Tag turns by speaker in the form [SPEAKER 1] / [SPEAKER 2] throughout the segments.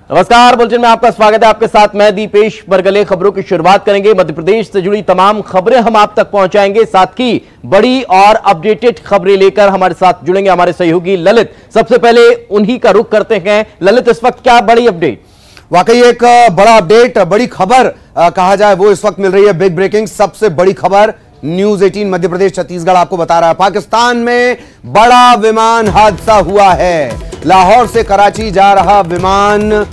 [SPEAKER 1] नमस्कार, बुलेटिन में आपका स्वागत है। आपके साथ मैं दीपेश बरगले। खबरों की शुरुआत करेंगे। मध्य प्रदेश से जुड़ी तमाम खबरें हम आप तक पहुंचाएंगे, साथ ही बड़ी और अपडेटेड खबरें लेकर हमारे साथ जुड़ेंगे हमारे सहयोगी ललित। सबसे पहले उन्हीं का रुख करते हैं। ललित, इस वक्त क्या बड़ी अपडेट?
[SPEAKER 2] वाकई एक बड़ा अपडेट, बड़ी खबर कहा जाए वो इस वक्त मिल रही है। बिग ब्रेकिंग सबसे बड़ी खबर न्यूज 18 मध्य प्रदेश छत्तीसगढ़ आपको बता रहा है। पाकिस्तान में बड़ा विमान हादसा हुआ है। लाहौर से कराची जा रहा विमान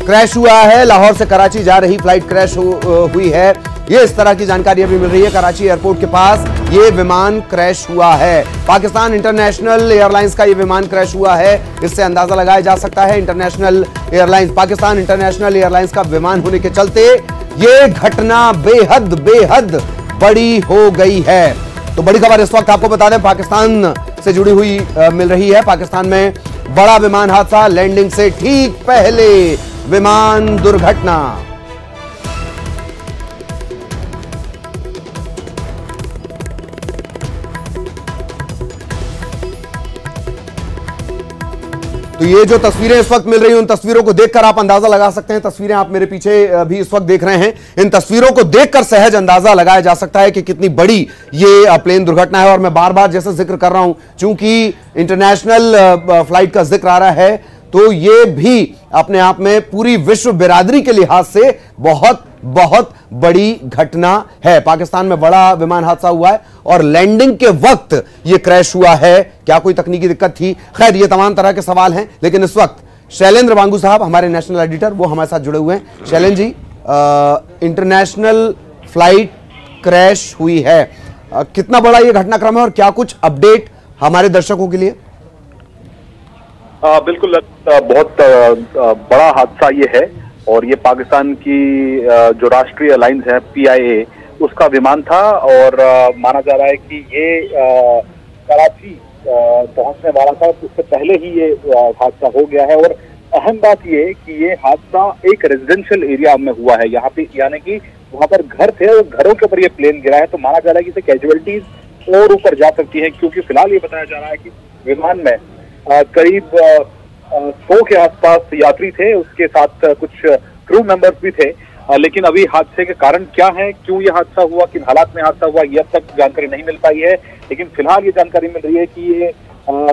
[SPEAKER 2] क्रैश हुआ है। लाहौर से कराची जा रही फ्लाइट क्रैश हुई है। ये इस तरह की जानकारी अभी मिल रही है। कराची एयरपोर्ट के पास ये विमान क्रैश हुआ है। पाकिस्तान इंटरनेशनल एयरलाइंस का ये विमान क्रैश हुआ है। इससे अंदाजा लगाया जा सकता है international airlines, Pakistan international airlines का विमान होने के चलते ये घटना बेहद बड़ी हो गई है। तो बड़ी खबर इस वक्त आपको बता दें पाकिस्तान से जुड़ी हुई मिल रही है। पाकिस्तान में बड़ा विमान हादसा, लैंडिंग से ठीक पहले विमान दुर्घटना। तो ये जो तस्वीरें इस वक्त मिल रही हैं, उन तस्वीरों को देखकर आप अंदाजा लगा सकते हैं। तस्वीरें आप मेरे पीछे भी इस वक्त देख रहे हैं। इन तस्वीरों को देखकर सहज अंदाजा लगाया जा सकता है कि कितनी बड़ी ये प्लेन दुर्घटना है। और मैं बार बार जैसे जिक्र कर रहा हूं, चूंकि इंटरनेशनल फ्लाइट का जिक्र आ रहा है, तो ये भी अपने आप में पूरी विश्व बिरादरी के लिहाज से बहुत बड़ी घटना है। पाकिस्तान में बड़ा विमान हादसा हुआ है और लैंडिंग के वक्त यह क्रैश हुआ है। क्या कोई तकनीकी दिक्कत थी? खैर, ये तमाम तरह के सवाल हैं, लेकिन इस वक्त शैलेंद्र वांगू साहब, हमारे नेशनल एडिटर, वो हमारे साथ जुड़े हुए हैं। Shailendra ji, international flight crash हुई है, कितना बड़ा यह घटनाक्रम है और क्या कुछ अपडेट हमारे दर्शकों के लिए?
[SPEAKER 3] बिल्कुल, बहुत बड़ा हादसा ये है और ये पाकिस्तान की जो राष्ट्रीय एयरलाइंस है PIA, उसका विमान था और माना जा रहा है कि ये कराची पहुंचने वाला था। उससे पहले ही ये हादसा हो गया है। और अहम बात ये कि ये हादसा एक रेजिडेंशियल एरिया में हुआ है यहाँ पे, यानी कि वहां पर घर थे और घरों के ऊपर ये प्लेन गिरा है। तो माना जा रहा है कि इसे कैजुअलिटीज और ऊपर जा सकती है, क्योंकि फिलहाल ये बताया जा रहा है कि विमान में करीब 100 के आसपास यात्री थे, उसके साथ कुछ क्रू मेंबर्स भी थे। लेकिन अभी हादसे के कारण क्या है, क्यों ये हादसा हुआ, किन हालात में हादसा हुआ, ये अब तक जानकारी नहीं मिल पाई है। लेकिन फिलहाल ये जानकारी मिल रही है कि ये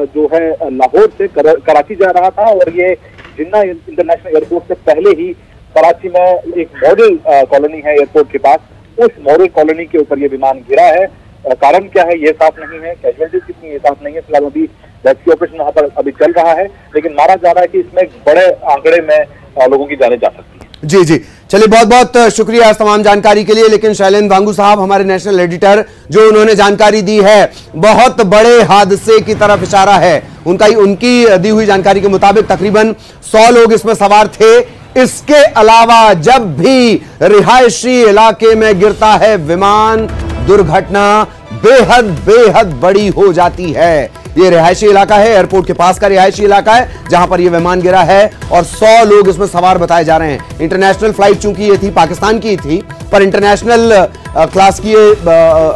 [SPEAKER 3] जो है लाहौर से कराची जा रहा था और ये जिन्ना इंटरनेशनल एयरपोर्ट से पहले ही कराची में एक मॉडल कॉलोनी है एयरपोर्ट के पास, उस मॉडल कॉलोनी के ऊपर ये विमान गिरा है। कारण क्या है ये साफ नहीं है, कैजुअलिटीज कितनी ये साफ नहीं है। फिलहाल अभी रेस्क्यू ऑपरेशन वहां पर अभी चल रहा है, लेकिन माना जा रहा है कि इसमें बड़े आंकड़े में लोगों की जानें जा सकती है।
[SPEAKER 2] जी, चलिए, बहुत बहुत शुक्रिया इस तमाम जानकारी के लिए। लेकिन शैलेंद्र वांगू साहब, हमारे नेशनल एडिटर, जो उन्होंने जानकारी दी है, बहुत बड़े हादसे की तरफ इशारा है। उनकी दी हुई जानकारी के मुताबिक तकरीबन 100 लोग इसमें सवार थे। इसके अलावा जब भी रिहायशी इलाके में गिरता है विमान, दुर्घटना बेहद बड़ी हो जाती है। ये रिहायशी इलाका है, एयरपोर्ट के पास का रिहायशी इलाका है जहां पर यह विमान गिरा है और 100 लोग इसमें सवार बताए जा रहे हैं। इंटरनेशनल फ्लाइट चूंकि ये थी, पाकिस्तान की थी, पर इंटरनेशनल क्लास की ये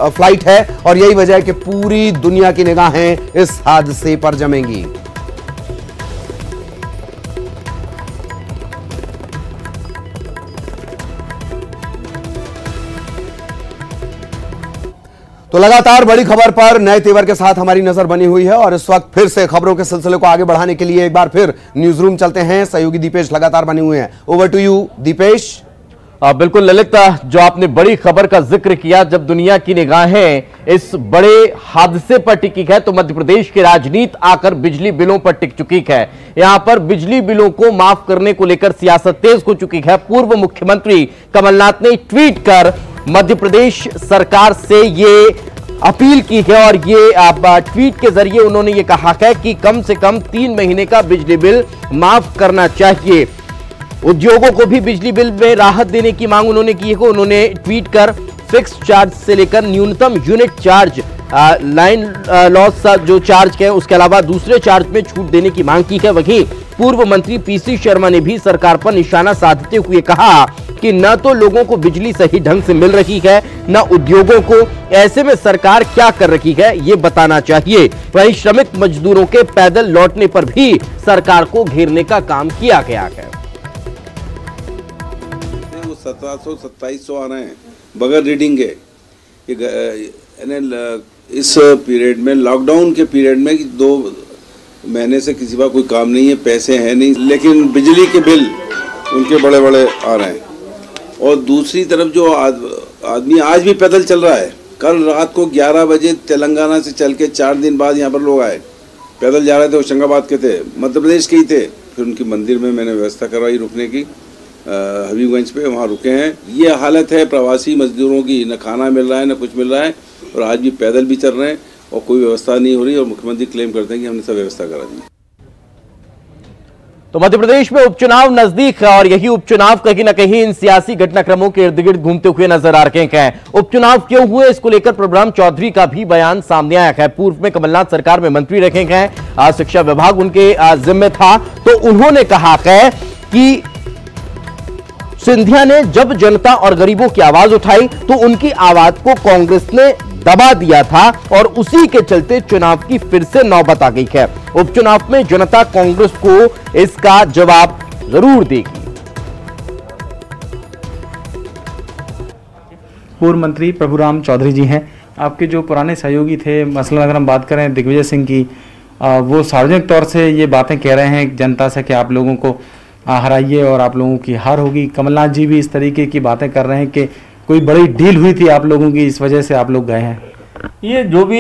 [SPEAKER 2] फ्लाइट है और यही वजह है कि पूरी दुनिया की निगाहें इस हादसे पर जमेंगी। तो लगातार बड़ी खबर पर नए तेवर के साथ हमारी नजर बनी हुई है और इस वक्त फिर से खबरों के सिलसिले को आगे बढ़ाने के लिए एक बार फिर न्यूज रूम चलते हैं। सहयोगी दीपेश लगातार बने हुए हैं। Over to you Dipesh.
[SPEAKER 1] बिल्कुल ललित, जो आपने बड़ी खबर का जिक्र किया, जब दुनिया की निगाहें इस बड़े हादसे पर टिकी है तो मध्य प्रदेश की राजनीति आकर बिजली बिलों पर टिक चुकी है। यहां पर बिजली बिलों को माफ करने को लेकर सियासत तेज हो चुकी है। पूर्व मुख्यमंत्री कमलनाथ ने ट्वीट कर मध्य प्रदेश सरकार से ये अपील की है और ये ट्वीट के जरिए उन्होंने ये कहा है कि कम से कम 3 महीने का बिजली बिल माफ करना चाहिए। उद्योगों को भी बिजली बिल में राहत देने की मांग उन्होंने की है। उन्होंने ट्वीट कर फिक्स चार्ज से लेकर न्यूनतम यूनिट चार्ज, लाइन लॉस जो चार्ज है, उसके अलावा दूसरे चार्ज में छूट देने की मांग की है। वहीं पूर्व मंत्री PC शर्मा ने भी सरकार पर निशाना साधते हुए कहा कि न तो लोगों को बिजली सही ढंग से मिल रही है न उद्योगों को। ऐसे में सरकार क्या कर रही है ये बताना चाहिए। वहीं श्रमिक मजदूरों के पैदल लौटने पर भी सरकार को घेरने का काम किया गया है।
[SPEAKER 4] 1700-2700 आ रहे हैं बगैर रीडिंग के। इस पीरियड में, लॉकडाउन के पीरियड में 2 महीने से किसी का कोई काम नहीं है, पैसे हैं नहीं, लेकिन बिजली के बिल उनके बड़े बड़े आ रहे हैं। और दूसरी तरफ जो आदमी आज भी पैदल चल रहा है, कल रात को 11 बजे तेलंगाना से चल के 4 दिन बाद यहाँ पर लोग आए, पैदल जा रहे थे, होशंगाबाद के थे, मध्य प्रदेश के ही थे। फिर उनकी मंदिर में मैंने व्यवस्था करवाई रुकने की, हबीबगंज पे, वहाँ रुके हैं। ये हालत है प्रवासी मजदूरों की, न खाना मिल रहा है न कुछ मिल रहा है, और आज भी पैदल भी चल रहे हैं और कोई व्यवस्था नहीं हो रही, और मुख्यमंत्री क्लेम करते हैं कि हमने सब व्यवस्था करा दी।
[SPEAKER 1] तो मध्य प्रदेश में उपचुनाव नजदीक है और यही उपचुनाव कहीं ना कहीं इन सियासी घटनाक्रमों के इर्द गिर्द घूमते हुए नजर आ रहे हैं। उपचुनाव क्यों हुए इसको लेकर प्रभुराम चौधरी का भी बयान सामने आया है। पूर्व में कमलनाथ सरकार में मंत्री रखे हैं, शिक्षा विभाग उनके जिम्मे था, तो उन्होंने कहा है कि सिंधिया ने जब जनता और गरीबों की आवाज उठाई तो उनकी आवाज को कांग्रेस ने दबा दिया था और उसी के चलते चुनाव की फिर से नौबत आ गई है। उपचुनाव में जनता कांग्रेस को इसका जवाब जरूर देगी।
[SPEAKER 5] पूर्व मंत्री प्रभुराम चौधरी जी हैं, आपके जो पुराने सहयोगी थे, मसलन अगर हम बात करें दिग्विजय सिंह की, वो सार्वजनिक तौर से ये बातें कह रहे हैं जनता से कि आप लोगों को हराइए और आप लोगों की हार होगी। कमलनाथ जी भी इस तरीके की बातें कर रहे हैं कि कोई बड़ी डील हुई थी आप लोगों की, इस वजह से आप लोग गए हैं।
[SPEAKER 6] ये जो भी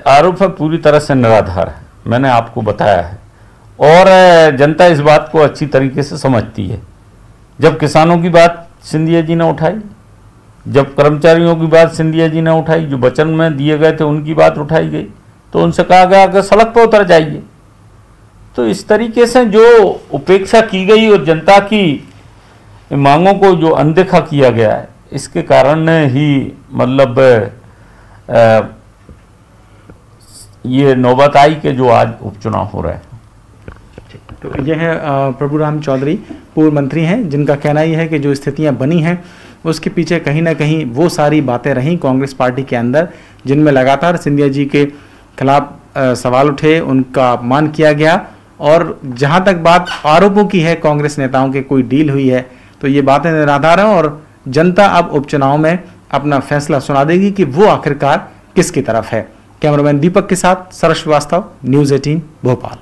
[SPEAKER 6] आरोप है पूरी तरह से निराधार है, मैंने आपको बताया है, और जनता इस बात को अच्छी तरीके से समझती है। जब किसानों की बात सिंधिया जी ने उठाई, जब कर्मचारियों की बात सिंधिया जी ने उठाई, जो वचन में दिए गए थे उनकी बात उठाई गई, तो उनसे कहा गया कि सड़क पर उतर जाइए। तो इस तरीके से जो उपेक्षा की गई और जनता की मांगों को जो अनदेखा किया गया है, इसके कारण ही मतलब ये नौबत आई कि जो आज उपचुनाव हो रहा है।
[SPEAKER 5] तो यह है प्रभुराम चौधरी, पूर्व मंत्री हैं, जिनका कहना यह है कि जो स्थितियां बनी हैं उसके पीछे कहीं ना कहीं वो सारी बातें रहीं कांग्रेस पार्टी के अंदर, जिनमें लगातार सिंधिया जी के खिलाफ सवाल उठे, उनका अपमान किया गया। और जहां तक बात आरोपों की है कांग्रेस नेताओं के कोई डील हुई है, तो ये बातें निराधार हैं और जनता अब उपचुनाव में अपना फैसला सुना देगी कि वो आखिरकार किसकी तरफ है। कैमरामैन दीपक के साथ सरस श्रीवास्तव, न्यूज़ 18 भोपाल।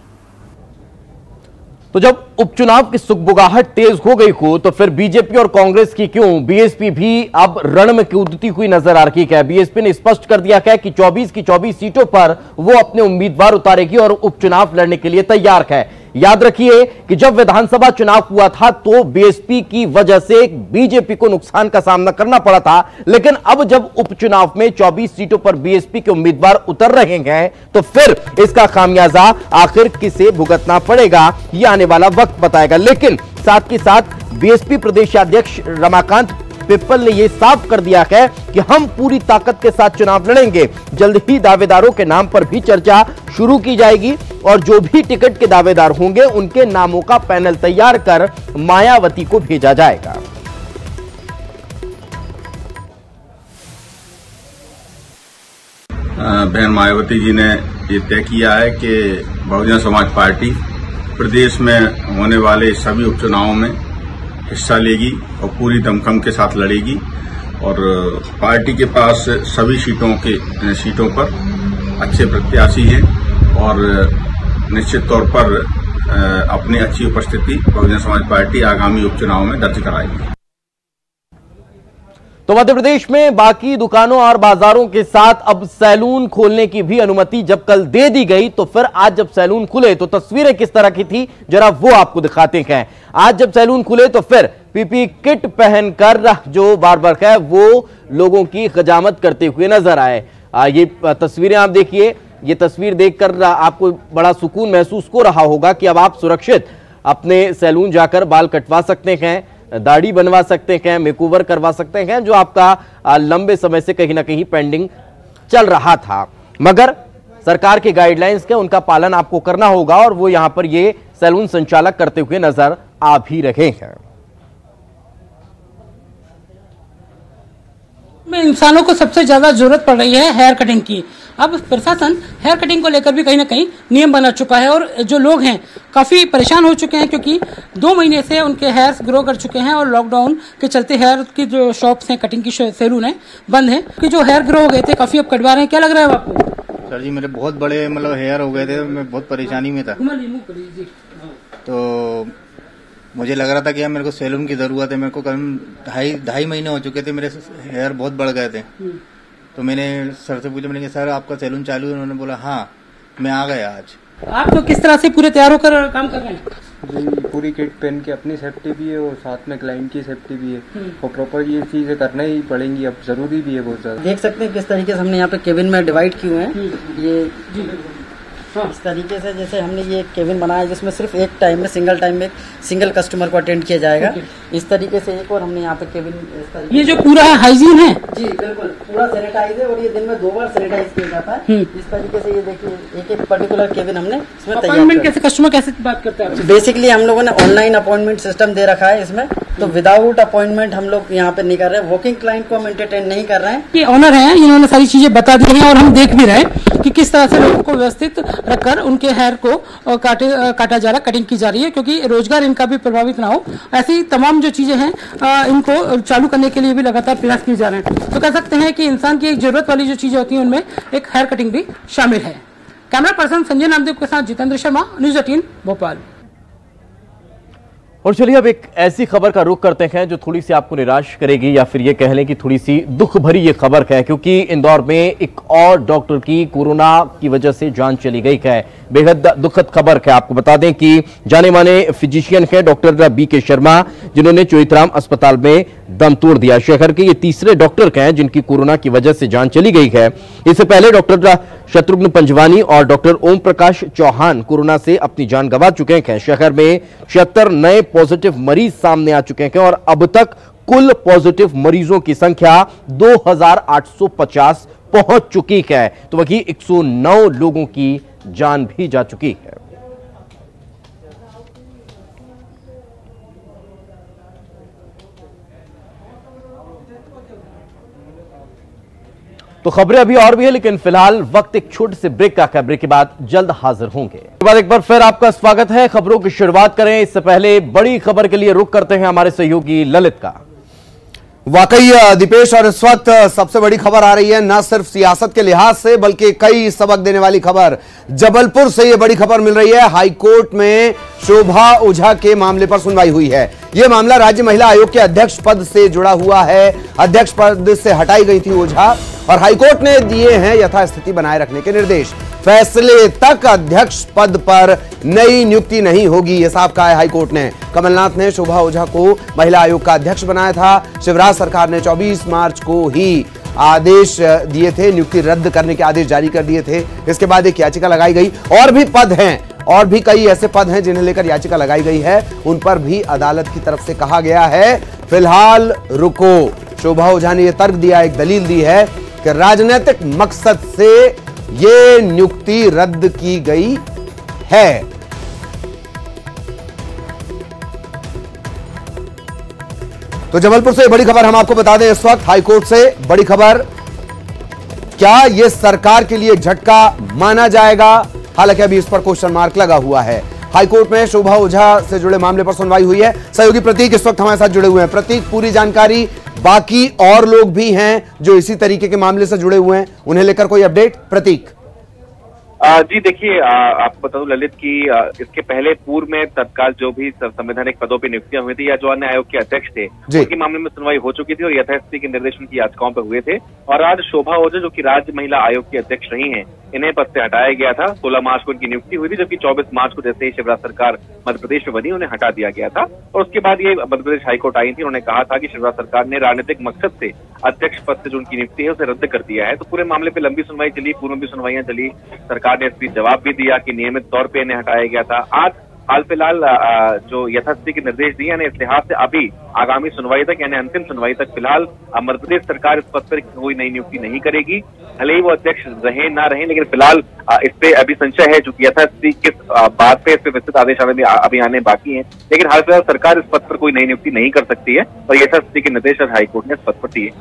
[SPEAKER 1] तो जब उपचुनाव की सुगबुगाहट तेज हो गई हो तो फिर बीजेपी और कांग्रेस की क्यों, बीएसपी भी अब रण में कूदती हुई नजर आ रही है। बीएसपी ने स्पष्ट कर दिया है कि 24 की 24 सीटों पर वो अपने उम्मीदवार उतारेगी और उपचुनाव लड़ने के लिए तैयार है। याद रखिए कि जब विधानसभा चुनाव हुआ था तो बीएसपी की वजह से बीजेपी को नुकसान का सामना करना पड़ा था, लेकिन अब जब उपचुनाव में 24 सीटों पर बीएसपी के उम्मीदवार उतर रहे हैं तो फिर इसका खामियाजा आखिर किसे भुगतना पड़ेगा ये आने वाला वक्त बताएगा। लेकिन साथ ही साथ बीएसपी प्रदेशाध्यक्ष रमाकांत पिप्पल ने यह साफ कर दिया है कि हम पूरी ताकत के साथ चुनाव लड़ेंगे। जल्द ही दावेदारों के नाम पर भी चर्चा शुरू की जाएगी और जो भी टिकट के दावेदार होंगे उनके नामों का पैनल तैयार कर मायावती को भेजा जाएगा।
[SPEAKER 7] बहन मायावती जी ने ये तय किया है कि बहुजन समाज पार्टी प्रदेश में होने वाले सभी उपचुनावों में हिस्सा लेगी और पूरी दमखम के साथ लड़ेगी और पार्टी के पास सभी सीटों पर अच्छे प्रत्याशी हैं और निश्चित तौर पर अपनी अच्छी उपस्थिति बहुजन समाज पार्टी आगामी उपचुनाव में दर्ज कराएगी।
[SPEAKER 1] तो मध्य प्रदेश में बाकी दुकानों और बाजारों के साथ अब सैलून खोलने की भी अनुमति जब कल दे दी गई तो फिर आज जब सैलून खुले तो तस्वीरें किस तरह की थी जरा वो आपको दिखाते हैं। आज जब सैलून खुले तो फिर पीपी किट पहनकर जो बार्बर है वो लोगों की हजामत करते हुए नजर आए। ये तस्वीरें आप देखिए, ये तस्वीर देखकर आपको बड़ा सुकून महसूस हो रहा होगा कि अब आप सुरक्षित अपने सैलून जाकर बाल कटवा सकते हैं, दाढ़ी बनवा सकते हैं, मेकओवर करवा सकते हैं, जो आपका लंबे समय से कहीं ना कहीं पेंडिंग चल रहा था। मगर सरकार के गाइडलाइंस के उनका पालन आपको करना होगा और वो यहां पर ये सैलून संचालक करते हुए नजर आ भी रहे हैं।
[SPEAKER 8] में इंसानों को सबसे ज्यादा जरूरत पड़ रही है हेयर कटिंग की। अब प्रशासन हेयर कटिंग को लेकर भी कहीं ना कहीं नियम बना चुका है और जो लोग हैं काफी परेशान हो चुके हैं, क्योंकि 2 महीने से उनके हेयर्स ग्रो कर चुके हैं और लॉकडाउन के चलते हेयर की जो शॉप्स हैं, कटिंग की सैलून है, बंद है, कि जो हेयर ग्रो हो गए थे काफी अब कटवा रहे हैं। क्या लग रहा है आपको?
[SPEAKER 9] सर जी मेरे बहुत बड़े हेयर हो गए थे, मैं बहुत परेशानी में था, तो मुझे लग रहा था कि यार मेरे को सैलून की जरूरत है। मेरे को करीब 2.5 महीने हो चुके थे, मेरे हेयर बहुत बढ़ गए थे। तो मैंने सर से पूछा, मैंने कहा सर आपका सैलून चालू है? उन्होंने बोला हाँ, मैं आ गया आज।
[SPEAKER 8] आप तो किस तरह से पूरे तैयार होकर काम कर रहे हैं?
[SPEAKER 10] जी पूरी किट पहन के, अपनी सेफ्टी भी है और साथ में क्लाइंट की सेफ्टी भी है, और प्रॉपर ये चीजें करना ही पड़ेंगी, अब जरूरी भी है बहुत ज्यादा।
[SPEAKER 11] देख सकते हैं किस तरीके से हमने यहाँ पे केबिन में डिवाइड किए हुए हैं। ये इस तरीके से जैसे हमने ये केबिन बनाया जिसमें सिर्फ एक टाइम में सिंगल कस्टमर को अटेंड किया जाएगा। इस तरीके से एक और हमने यहाँ पे केबिन, ये
[SPEAKER 8] जो पूरा है हाइजीन है
[SPEAKER 11] जी बिल्कुल पूरा सैनिटाइज है और ये दिन में 2 बार सैनिटाइज किया जाता है। इस तरीके से ये देखिए एक पर्टिकुलर केबिन हमने इसमें
[SPEAKER 8] अपॉइंटमेंट कैसे, कस्टमर कैसे बात करते हैं?
[SPEAKER 11] बेसिकली हम लोगों ने ऑनलाइन अपॉइंटमेंट सिस्टम दे रखा है इसमें, तो विदाउट अपॉइंटमेंट हम लोग यहाँ पे नहीं कर रहे हैं, वॉकिंग क्लाइंट को हम एंटरटेन नहीं कर रहे हैं।
[SPEAKER 8] ये ऑनर है, इन्होंने सारी चीजें बता दी हैं और हम देख भी रहे हैं कि किस तरह से लोगों को व्यवस्थित रखकर उनके हेयर को काटा जा रहा, कटिंग की जा रही है, क्योंकि रोजगार इनका भी प्रभावित ना हो। ऐसी तमाम जो चीजें हैं इनको चालू करने के लिए भी लगातार प्रयास किए जा रहे हैं। तो कह सकते हैं कि इंसान की एक जरूरत वाली जो चीजें होती हैं उनमें एक हेयर कटिंग भी शामिल है। कैमरा पर्सन संजय नामदेव के साथ जितेंद्र शर्मा, न्यूज 18 भोपाल।
[SPEAKER 1] और चलिए अब एक ऐसी खबर का रुख करते हैं जो थोड़ी सी आपको निराश करेगी, या फिर ये कह लें कि थोड़ी सी दुख भरी ये खबर है, क्योंकि इंदौर में एक और डॉक्टर की कोरोना की वजह से जान चली गई है। बेहद दुखद खबर है। आपको बता दें कि जाने माने फिजिशियन है डॉक्टर बीके शर्मा, जिन्होंने चोइथराम अस्पताल में दम तोड़ दिया। शहर के ये तीसरे डॉक्टर हैं जिनकी कोरोना की वजह से जान चली गई है। इससे पहले डॉक्टर शत्रुघ्न पंजवानी और डॉक्टर ओम प्रकाश चौहान कोरोना से अपनी जान गंवा चुके हैं। शहर में 76 नए पॉजिटिव मरीज सामने आ चुके हैं और अब तक कुल पॉजिटिव मरीजों की संख्या 2850 पहुंच चुकी है। तो वहीं 109 लोगों की जान भी जा चुकी है। तो खबरें अभी और भी है, लेकिन फिलहाल वक्त एक छोटे से ब्रेक का। ब्रेक के बाद जल्द हाजिर होंगे। इसके बाद एक बार फिर आपका स्वागत है। खबरों की शुरुआत करें इससे पहले बड़ी खबर के लिए रुख करते हैं हमारे सहयोगी ललित का।
[SPEAKER 2] वाकई दीपेश, और इस वक्त सबसे बड़ी खबर आ रही है न सिर्फ सियासत के लिहाज से बल्कि कई सबक देने वाली खबर। जबलपुर से यह बड़ी खबर मिल रही है। हाईकोर्ट में शोभा ओझा के मामले पर सुनवाई हुई है। यह मामला राज्य महिला आयोग के अध्यक्ष पद से जुड़ा हुआ है। अध्यक्ष पद से हटाई गई थी ओझा और हाईकोर्ट ने दिए हैं यथास्थिति बनाए रखने के निर्देश। फैसले तक अध्यक्ष पद पर नई नियुक्ति नहीं होगी, यह साफ कहा है हाईकोर्ट ने। कमलनाथ ने शोभा ओझा को महिला आयोग का अध्यक्ष बनाया था। शिवराज सरकार ने 24 मार्च को ही आदेश दिए थे, नियुक्ति रद्द करने के आदेश जारी कर दिए थे। इसके बाद एक याचिका लगाई गई। और भी पद हैं, और भी कई ऐसे पद हैं जिन्हें लेकर याचिका लगाई गई है। उन पर भी अदालत की तरफ से कहा गया है फिलहाल रुको। शोभा ओझा ने यह तर्क दिया, एक दलील दी है कि राजनीतिक मकसद से ये नियुक्ति रद्द की गई है। तो जबलपुर से बड़ी खबर हम आपको बता दें, इस वक्त हाईकोर्ट से बड़ी खबर। क्या यह सरकार के लिए झटका माना जाएगा? हालांकि अभी इस पर क्वेश्चन मार्क लगा हुआ है। हाईकोर्ट में शोभा ओझा से जुड़े मामले पर सुनवाई हुई है। सहयोगी प्रतीक इस वक्त हमारे साथ जुड़े हुए हैं। प्रतीक, पूरी जानकारी। बाकी और लोग भी हैं जो इसी तरीके के मामले से जुड़े हुए हैं, उन्हें लेकर कोई अपडेट? प्रतीक
[SPEAKER 12] जी देखिए, आपको बता दूं ललित की इसके पहले पूर्व में तत्काल जो भी संवैधानिक पदों पर नियुक्तियां हुई थी या जो अन्य आयोग के अध्यक्ष थे उनके मामले में सुनवाई हो चुकी थी और यथास्थिति के निर्देश उनकी याचिकाओं पर हुए थे। और आज शोभा ओझा जो कि राज्य महिला आयोग की अध्यक्ष रही हैं, इन्हें पद से हटाया गया था। 16 मार्च को इनकी नियुक्ति हुई थी, जबकि 24 मार्च को जैसे ही शिवराज सरकार मध्य प्रदेश में बनी उन्हें हटा दिया गया था। और उसके बाद ये मध्य प्रदेश हाईकोर्ट आई थी, उन्होंने कहा था कि शिवराज सरकार ने राजनीतिक मकसद से अध्यक्ष पद से जो उनकी नियुक्ति है उसे रद्द कर दिया है। तो पूरे मामले पर लंबी सुनवाई चली, पूर्व भी सुनवाइयां चली। सरकार ने इस जवाब भी दिया कि नियमित तौर पर इन्हें हटाया गया था। आज हाल फिलहाल जो यथास्थिति के निर्देश दिए यानी इस लिहाज से अभी आगामी सुनवाई तक यानी अंतिम सुनवाई तक फिलहाल मध्य प्रदेश सरकार इस पद पर कोई नई नियुक्ति नहीं करेगी। भले ही वो अध्यक्ष रहे ना रहे, लेकिन फिलहाल इस पे अभी संशय है चूंकि यथास्थिति किस बात पे इस पे विस्तृत आदेश अभी आने बाकी है। लेकिन हाल फिलहाल सरकार इस पद पर कोई नई नियुक्ति नहीं कर सकती है और यथास्थिति के निर्देश हाईकोर्ट ने इस पद पर दिए।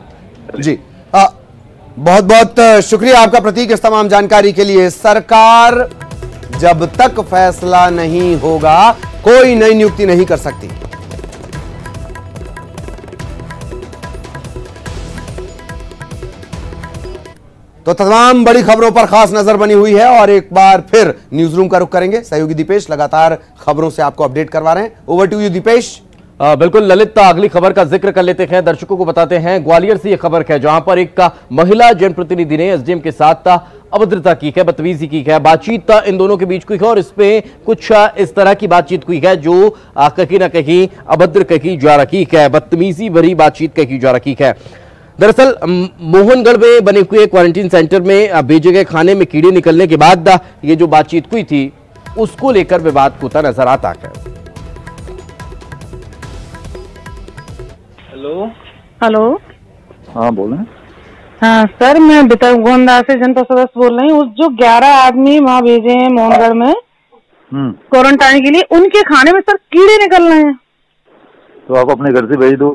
[SPEAKER 2] जी बहुत बहुत शुक्रिया आपका प्रतीक इस तमाम जानकारी के लिए। सरकार जब तक फैसला नहीं होगा कोई नई नियुक्ति नहीं कर सकती। तो तमाम बड़ी खबरों पर खास नजर बनी हुई है और एक बार फिर न्यूज रूम का रुख करेंगे। सहयोगी दीपेश लगातार खबरों से आपको अपडेट करवा रहे हैं। Over to you Dipesh.
[SPEAKER 1] बिल्कुल ललित, अगली खबर का जिक्र कर लेते हैं, दर्शकों को बताते हैं। ग्वालियर से यह खबर है जहां पर एक महिला जनप्रतिनिधि ने एसडीएम के साथ अभद्रता की है, बदतमीजी की है, बातचीत इन दोनों के बीच हुई है और इसमें कुछ इस तरह की बातचीत हुई है जो कहीं ना कहीं अभद्र कही जा रही है, बदतमीजी भरी बातचीत कही जा रही है। दरअसल मोहनगढ़ में बने हुए क्वारंटीन सेंटर में भेजे गए खाने में कीड़े निकलने के बाद ये जो बातचीत हुई थी उसको लेकर विवाद होता नजर आता है।
[SPEAKER 13] हेलो
[SPEAKER 14] हेलो,
[SPEAKER 13] हाँ बोले।
[SPEAKER 14] हाँ सर, मैं गोंदा से जनपद सदस्य बोल रही हूँ। उस जो 11 आदमी वहाँ भेजे हैं मोहनगढ़ में क्वारंटाइन के लिए, उनके खाने में सर कीड़े निकल रहे हैं।
[SPEAKER 13] तो आप अपने घर से भेज दो,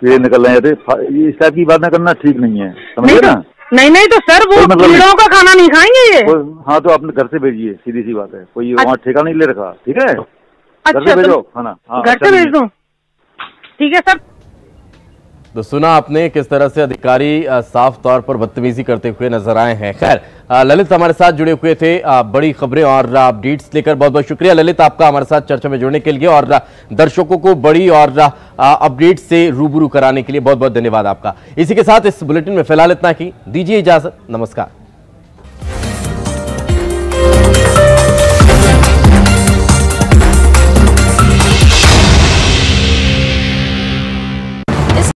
[SPEAKER 13] कीड़े निकल रहे हैं। इस टाइप की बात न करना ठीक नहीं है, समझे ना?
[SPEAKER 14] नहीं तो सर वो कीड़ों का खाना नहीं खाएंगे ये।
[SPEAKER 13] हाँ तो अपने घर से भेजिए, सीधी सी बात है। कोई वहाँ ठेका नहीं ले रखा, ठीक है?
[SPEAKER 14] अच्छा,
[SPEAKER 13] घर से भेजो खाना।
[SPEAKER 14] घर से भेज दो, ठीक है सर।
[SPEAKER 1] तो सुना आपने किस तरह से अधिकारी साफ तौर पर बदतमीजी करते हुए नजर आए हैं। खैर, ललित हमारे साथ जुड़े हुए थे बड़ी खबरें और अपडेट्स लेकर। बहुत बहुत शुक्रिया ललित आपका हमारे साथ चर्चा में जुड़ने के लिए और दर्शकों को बड़ी और अपडेट से रूबरू कराने के लिए बहुत बहुत धन्यवाद आपका। इसी के साथ इस बुलेटिन में फिलहाल इतना ही, दीजिए इजाजत, नमस्कार।